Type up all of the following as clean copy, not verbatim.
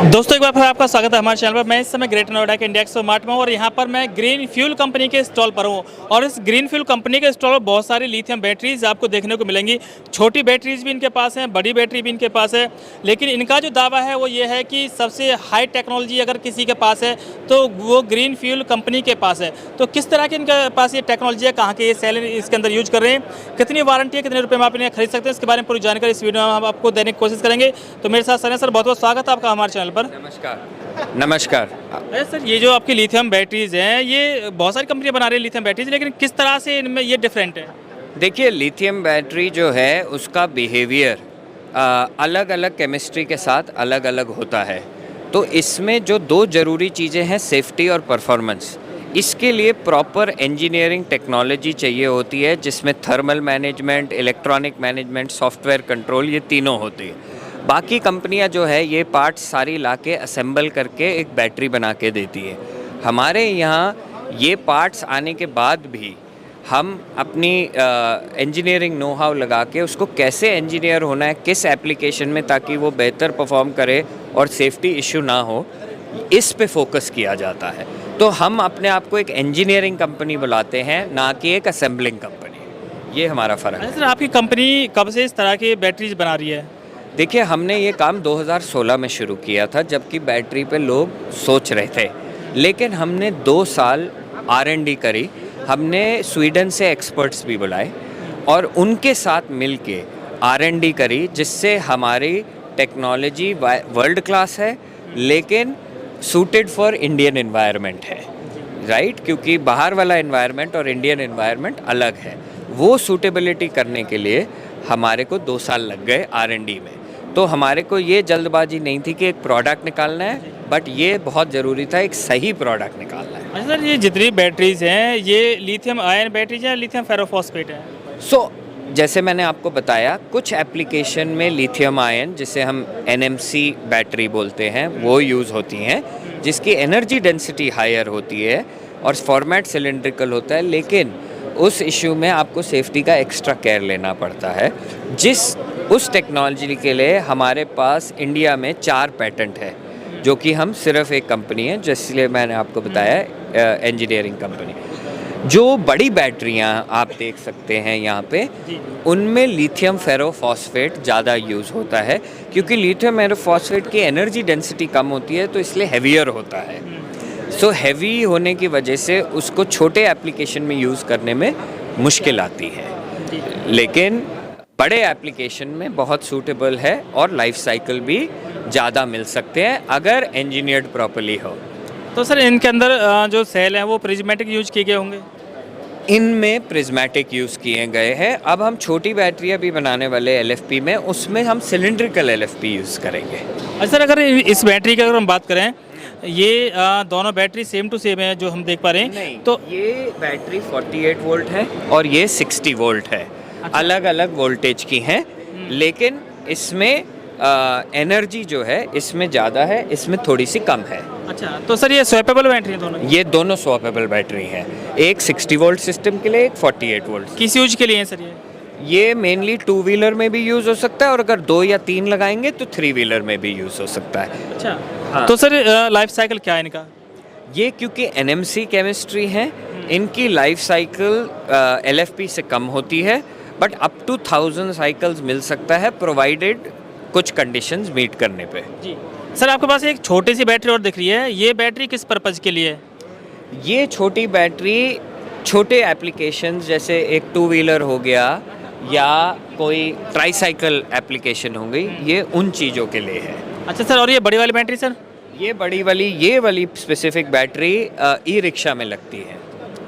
दोस्तों एक बार फिर आपका स्वागत है हमारे चैनल पर। मैं इस समय ग्रेटर नोएडा के इंडिया एक्सपो मार्ट में हूं और यहाँ पर मैं ग्रीन फ्यूल कंपनी के स्टॉल पर हूँ और इस ग्रीन फ्यूल कंपनी के स्टॉल पर बहुत सारी लिथियम बैटरीज आपको देखने को मिलेंगी। छोटी बैटरीज भी इनके पास हैं, बड़ी बैटरी भी इनके पास है, लेकिन इनका जो दावा है वो ये है कि सबसे हाई टेक्नोलॉजी अगर किसी के पास है तो वो ग्रीन फ्यूल कंपनी के पास है। तो किस तरह की इनके पास ये टेक्नोलॉजी है, कहाँ के ये सेल इसके अंदर यूज कर रहे हैं, कितनी वारंटी है, कितने रुपये में आप इन्हें खरीद सकते हैं, इसके बारे में पूरी जानकारी इस वीडियो में हम आपको देने की कोशिश करेंगे। तो मेरे साथ सर बहुत बहुत स्वागत है आपका हमारे चैनल पर। नमस्कार। सर ये जो आपकी लिथियम बैटरीज हैं, ये बहुत सारी कंपनियां बना रही है लिथियम बैटरीज, लेकिन किस तरह से इनमें ये डिफरेंट है? देखिए, लिथियम बैटरी जो है उसका बिहेवियर अलग अलग केमिस्ट्री के साथ अलग अलग होता है। तो इसमें जो दो ज़रूरी चीज़ें हैं, सेफ्टी और परफॉर्मेंस, इसके लिए प्रॉपर इंजीनियरिंग टेक्नोलॉजी चाहिए होती है, जिसमें thermal management, electronic management, software control, ये तीनों होती है। बाकी कंपनियां जो है ये पार्ट्स सारी लाके असेंबल करके एक बैटरी बना के देती है। हमारे यहाँ ये पार्ट्स आने के बाद भी हम अपनी इंजीनियरिंग नो हाउ लगा के उसको कैसे इंजीनियर होना है, किस एप्लीकेशन में, ताकि वो बेहतर परफॉर्म करे और सेफ्टी इशू ना हो, इस पे फोकस किया जाता है। तो हम अपने आप को एक इंजीनियरिंग कंपनी बुलाते हैं, ना कि एक असेंबलिंग कंपनी। ये हमारा फ़र्क है। सर आपकी कंपनी कब से इस तरह की बैटरीज बना रही है? देखिए, हमने ये काम 2016 में शुरू किया था, जबकि बैटरी पे लोग सोच रहे थे, लेकिन हमने 2 साल R&D करी। हमने स्वीडन से एक्सपर्ट्स भी बुलाए और उनके साथ मिलके R&D करी, जिससे हमारी टेक्नोलॉजी वर्ल्ड क्लास है, लेकिन सूटेड फॉर इंडियन एनवायरनमेंट है, राइट? क्योंकि बाहर वाला एनवायरनमेंट और इंडियन एनवायरनमेंट अलग है। वो सूटेबिलिटी करने के लिए हमारे को 2 साल लग गए R&D में। तो हमारे को ये जल्दबाजी नहीं थी कि एक प्रोडक्ट निकालना है, बट ये बहुत ज़रूरी था एक सही प्रोडक्ट निकालना है। अच्छा सर, ये जितनी बैटरीज हैं ये लिथियम आयन बैटरीज हैं, लिथियम फेरोफॉस्फेट है? जैसे मैंने आपको बताया, कुछ एप्लीकेशन में लिथियम आयन, जिसे हम NMC बैटरी बोलते हैं, वो यूज़ होती हैं, जिसकी एनर्जी डेंसिटी हायर होती है और फॉर्मेट सिलेंड्रिकल होता है, लेकिन उस इशू में आपको सेफ्टी का एक्स्ट्रा केयर लेना पड़ता है। उस टेक्नोलॉजी के लिए हमारे पास इंडिया में 4 पेटेंट है, जो कि हम सिर्फ एक कंपनी है, जिसलिए मैंने आपको बताया इंजीनियरिंग कंपनी। जो बड़ी बैटरियां आप देख सकते हैं यहाँ पे, उनमें लिथियम फेरोफॉस्फेट ज़्यादा यूज़ होता है, क्योंकि लिथियम फेरोफॉस्फेट की एनर्जी डेंसिटी कम होती है, तो इसलिए हैवियर होता है। हैवी होने की वजह से उसको छोटे एप्लीकेशन में यूज़ करने में मुश्किल आती है, लेकिन बड़े एप्लीकेशन में बहुत सूटेबल है और लाइफ साइकिल भी ज़्यादा मिल सकते हैं अगर इंजीनियर्ड प्रॉपर्ली हो। तो सर इनके अंदर जो सेल हैं वो प्रिज्मेटिक यूज किए गए होंगे? इनमें प्रिज्मेटिक यूज़ किए गए हैं। अब हम छोटी बैटरियाँ भी बनाने वाले LFP में, उसमें हम सिलेंड्रिकल LFP यूज़ करेंगे। अच्छा सर, अगर इस बैटरी की अगर हम बात करें, ये दोनों बैटरी सेम टू सेम है जो हम देख पा रहे हैं? नहीं, तो ये बैटरी 48 वोल्ट है और ये 60 वोल्ट है। अच्छा। अलग अलग वोल्टेज की हैं, लेकिन इसमें एनर्जी जो है इसमें ज़्यादा है, इसमें थोड़ी सी कम है। अच्छा, तो सर ये स्वैपेबल बैटरी है दोनों? ये दोनों स्वैपेबल बैटरी हैं, एक 60 वोल्ट सिस्टम के लिए, एक 48 वोल्ट। किस यूज के लिए है सर ये मेनली 2 व्हीलर में भी यूज़ हो सकता है, और अगर 2 या 3 लगाएंगे तो 3 व्हीलर में भी यूज़ हो सकता है। अच्छा। हाँ। तो सर लाइफ साइकिल क्या है इनका? ये क्योंकि NMC केमिस्ट्री है, इनकी लाइफ साइकिल LFP से कम होती है, बट अप टू 1000 साइकिल्स मिल सकता है, प्रोवाइडेड कुछ कंडीशंस मीट करने पे। जी सर, आपके पास एक छोटी सी बैटरी और दिख रही है, ये बैटरी किस पर्पज़ के लिए है? ये छोटी बैटरी छोटे एप्लीकेशंस, जैसे एक 2 व्हीलर हो गया या कोई ट्राईसाइकिल एप्लीकेशन हो गई, ये उन चीज़ों के लिए है। अच्छा सर, और ये बड़ी वाली बैटरी सर? ये वाली स्पेसिफिक बैटरी ई-रिक्शा में लगती है।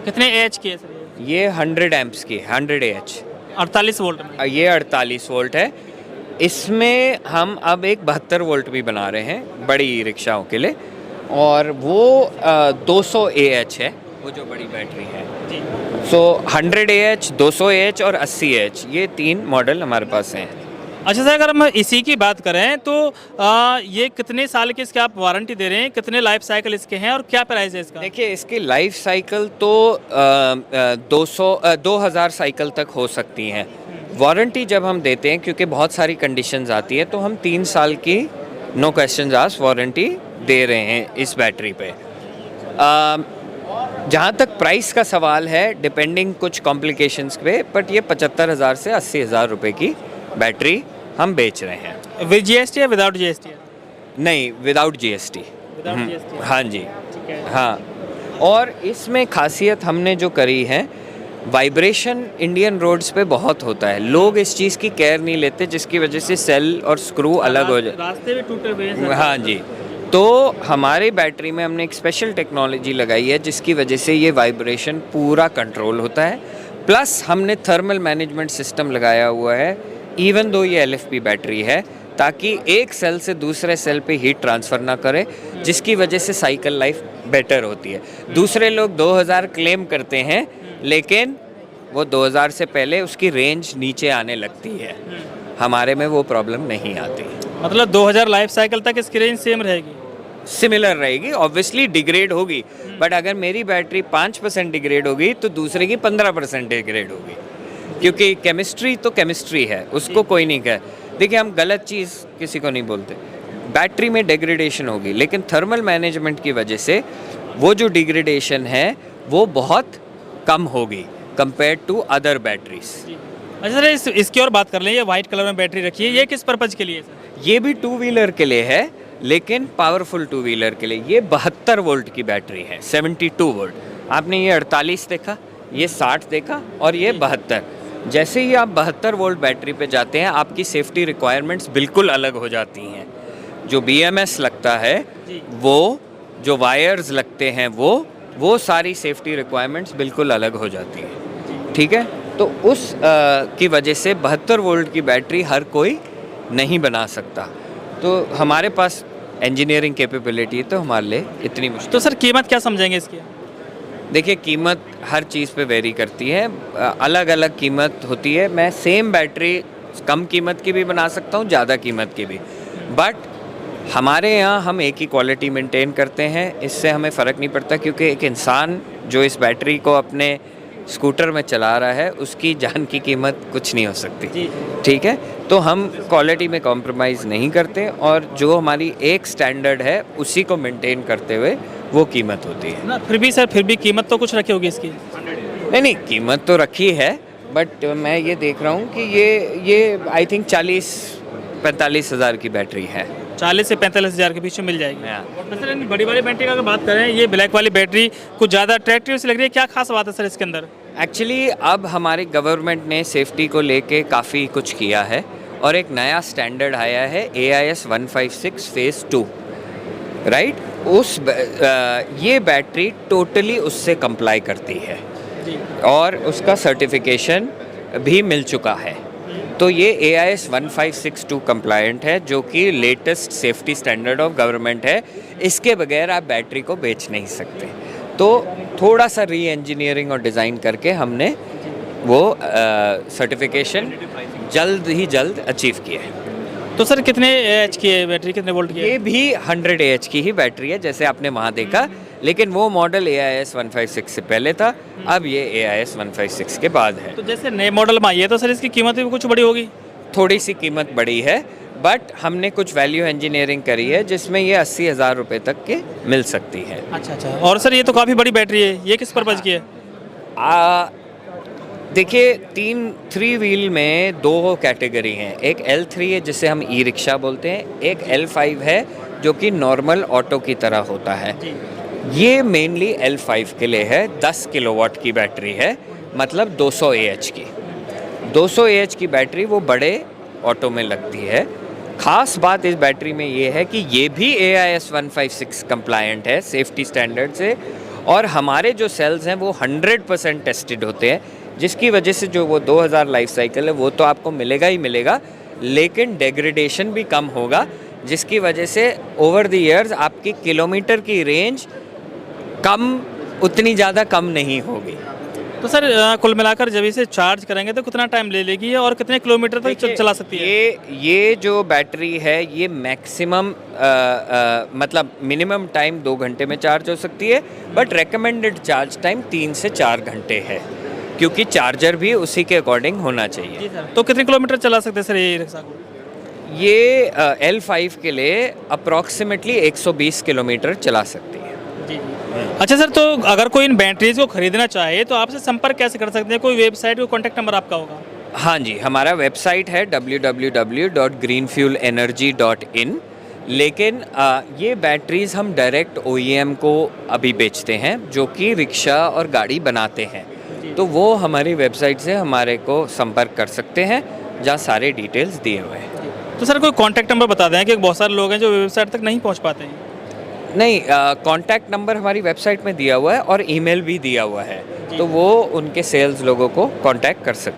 कितने AH की है सर ये 100 एम्प्स की, 100 AH, 48 वोल्ट में। ये 48 वोल्ट है। इसमें हम अब एक 72 वोल्ट भी बना रहे हैं बड़ी ई रिक्शाओं के लिए, और वो 200 AH है, वो जो बड़ी बैटरी है जी। 100 AH, 200 AH और 80 AH, ये 3 मॉडल हमारे पास हैं। अच्छा सर, अगर हम इसी की बात करें तो ये कितने साल की इसकी आप वारंटी दे रहे हैं, कितने लाइफ साइकिल इसके हैं और क्या प्राइस है इसका? देखिए, इसकी लाइफ साइकिल तो 2000 साइकिल तक हो सकती हैं। वारंटी जब हम देते हैं, क्योंकि बहुत सारी कंडीशंस आती है, तो हम 3 साल की नो क्वेश्चन आस्क्ड वारंटी दे रहे हैं इस बैटरी पे। जहाँ तक प्राइस का सवाल है, डिपेंडिंग कुछ कॉम्प्लिकेशंस पे, बट ये 75,000 से 80,000 रुपए की बैटरी हम बेच रहे हैं। विद जीएसटी या विदाउट जीएसटी? नहीं, विदाउट जीएसटी। विदाउट जीएसटी, हाँ जी, ठीक है। हाँ। और इसमें खासियत हमने जो करी है, वाइब्रेशन इंडियन रोड्स पे बहुत होता है, लोग इस चीज़ की केयर नहीं लेते, जिसकी वजह से सेल और स्क्रू अलग हो जाए। रास्ते भी टूटे हुए हैं सर। हाँ जी, तो हमारी बैटरी में हमने एक स्पेशल टेक्नोलॉजी लगाई है जिसकी वजह से ये वाइब्रेशन पूरा कंट्रोल होता है। प्लस हमने थर्मल मैनेजमेंट सिस्टम लगाया हुआ है, इवन दो ये LFP बैटरी है, ताकि एक सेल से दूसरे सेल पे हीट ट्रांसफ़र ना करे, जिसकी वजह से साइकिल लाइफ बेटर होती है। दूसरे लोग 2000 क्लेम करते हैं, लेकिन वो 2000 से पहले उसकी रेंज नीचे आने लगती है। हमारे में वो प्रॉब्लम नहीं आती। मतलब 2000 लाइफ साइकिल तक इसकी रेंज सेम रहेगी? सिमिलर रहेगी, ऑब्वियसली डिग्रेड होगी, बट अगर मेरी बैटरी 5% डिग्रेड होगी तो दूसरे की 15% डिग्रेड होगी, क्योंकि केमिस्ट्री तो केमिस्ट्री है, उसको कोई नहीं कहे। देखिए, हम गलत चीज़ किसी को नहीं बोलते, बैटरी में डिग्रेडेशन होगी, लेकिन थर्मल मैनेजमेंट की वजह से वो जो डिग्रेडेशन है वो बहुत कम होगी कंपेयर टू अदर बैटरीज। अच्छा सर, इसकी और बात कर लें, ये वाइट कलर में बैटरी रखी है, ये किस पर्पज़ के लिए है सर? ये भी 2 व्हीलर के लिए है, लेकिन पावरफुल 2 व्हीलर के लिए। ये 72 वोल्ट की बैटरी है, 72 वोल्ट। आपने ये 48 देखा, ये 60 देखा, और ये 72। जैसे ही आप 72 वोल्ट बैटरी पे जाते हैं, आपकी सेफ्टी रिक्वायरमेंट्स बिल्कुल अलग हो जाती हैं। जो BMS लगता है वो, जो वायर्स लगते हैं वो सारी सेफ्टी रिक्वायरमेंट्स बिल्कुल अलग हो जाती हैं, ठीक है। तो उस की वजह से 72 वोल्ट की बैटरी हर कोई नहीं बना सकता, तो हमारे पास इंजीनियरिंग कैपेबिलिटी है, तो हमारे लिए इतनी मुश्किल। तो सर कीमत क्या समझेंगे इसकी? देखिए, कीमत हर चीज़ पे वेरी करती है, अलग अलग कीमत होती है। मैं सेम बैटरी कम कीमत की भी बना सकता हूँ, ज़्यादा कीमत की भी, बट हमारे यहाँ हम एक ही क्वालिटी मेंटेन करते हैं। इससे हमें फ़र्क नहीं पड़ता, क्योंकि एक इंसान जो इस बैटरी को अपने स्कूटर में चला रहा है, उसकी जान की कीमत कुछ नहीं हो सकती, ठीक है। तो हम क्वालिटी में कॉम्प्रोमाइज़ नहीं करते, और जो हमारी एक स्टैंडर्ड है उसी को मेंटेन करते हुए वो कीमत होती है ना। फिर भी सर, फिर भी कीमत तो कुछ रखी होगी इसकी? नहीं, कीमत तो रखी है, बट मैं ये देख रहा हूँ कि ये आई थिंक 40-45 हज़ार की बैटरी है। 40 से 45 हज़ार के बीच में मिल जाएगी। हाँ। और सर, इन बड़ी वाली बैटरी का अगर बात करें, ये ब्लैक वाली बैटरी कुछ ज़्यादा अट्रैक्टिव सी लग रही है, क्या खास बात है सर इसके अंदर? एक्चुअली अब हमारी गवर्नमेंट ने सेफ्टी को लेके काफ़ी कुछ किया है, और एक नया स्टैंडर्ड आया है AIS 156 फेज़ 2, राइट। ये बैटरी टोटली उससे कंप्लाई करती है, और उसका सर्टिफिकेशन भी मिल चुका है। तो ये AIS 1562 कंप्लायंट है, जो कि latest safety standard of government है। इसके बगैर आप बैटरी को बेच नहीं सकते। तो थोड़ा सा री इंजीनियरिंग और डिज़ाइन करके हमने वो सर्टिफिकेशन जल्द अचीव किया है। तो सर कितने एच की है बैटरी, कितने वोल्ट की है? ये भी 100 AH की ही बैटरी है, जैसे आपने वहाँ देखा, लेकिन वो मॉडल AIS 156 से पहले था, अब ये AIS 156 के बाद है। तो जैसे नए मॉडल में आई है, तो सर इसकी कीमत भी कुछ बड़ी होगी? थोड़ी सी कीमत बड़ी है, बट हमने कुछ वैल्यू इंजीनियरिंग करी है, जिसमें ये 80,000 रुपये तक के मिल सकती है। अच्छा। और सर, ये तो काफ़ी बड़ी बैटरी है, ये किस पर्पज़ की है? देखिए, 3 व्हील में 2 कैटेगरी हैं। एक L3 है, जिसे हम ई-रिक्शा बोलते हैं, एक L5 है जो कि नॉर्मल ऑटो की तरह होता है। ये मेनली L5 के लिए है। 10 किलोवाट की बैटरी है, मतलब 200 AH की। 200 AH की बैटरी वो बड़े ऑटो में लगती है। ख़ास बात इस बैटरी में ये है कि ये भी AIS 156 कंप्लायंट है सेफ्टी स्टैंडर्ड से, और हमारे जो सेल्स हैं वो 100% टेस्टेड होते हैं, जिसकी वजह से जो वो 2000 लाइफ साइकिल है वो तो आपको मिलेगा ही मिलेगा, लेकिन डेग्रेडेशन भी कम होगा, जिसकी वजह से ओवर द ईयर्स आपकी किलोमीटर की रेंज उतनी ज़्यादा कम नहीं होगी। तो सर कुल मिलाकर जब इसे चार्ज करेंगे तो कितना टाइम ले लेगी और कितने किलोमीटर तक चला सकती है? ये जो बैटरी है ये मैक्सिमम मतलब मिनिमम टाइम 2 घंटे में चार्ज हो सकती है, बट रेकमेंडेड चार्ज टाइम 3 से 4 घंटे है, क्योंकि चार्जर भी उसी के अकॉर्डिंग होना चाहिए। जी सर। तो कितने किलोमीटर चला सकते हैं सर ये रिक्शा को? ये L5 के लिए अप्रॉक्सीमेटली 120 किलोमीटर चला सकती है। जी जी। अच्छा सर, तो अगर कोई इन बैटरीज को खरीदना चाहे तो आपसे संपर्क कैसे कर सकते हैं? कोई वेबसाइट, कोई कॉन्टैक्ट नंबर आपका होगा? हाँ जी, हमारा वेबसाइट है www.greenfuelenergy.in। लेकिन ये बैटरीज़ हम डायरेक्ट OEM को अभी बेचते हैं, जो कि रिक्शा और गाड़ी बनाते हैं। तो वो हमारी वेबसाइट से हमारे को संपर्क कर सकते हैं, जहाँ सारे डिटेल्स दिए हुए हैं। तो सर कोई कॉन्टैक्ट नंबर बता दें कि बहुत सारे लोग हैं जो वेबसाइट तक नहीं पहुंच पाते हैं। नहीं, कॉन्टैक्ट नंबर हमारी वेबसाइट में दिया हुआ है और ईमेल भी दिया हुआ है, तो वो उनके सेल्स लोगों को कॉन्टैक्ट कर सकते हैं।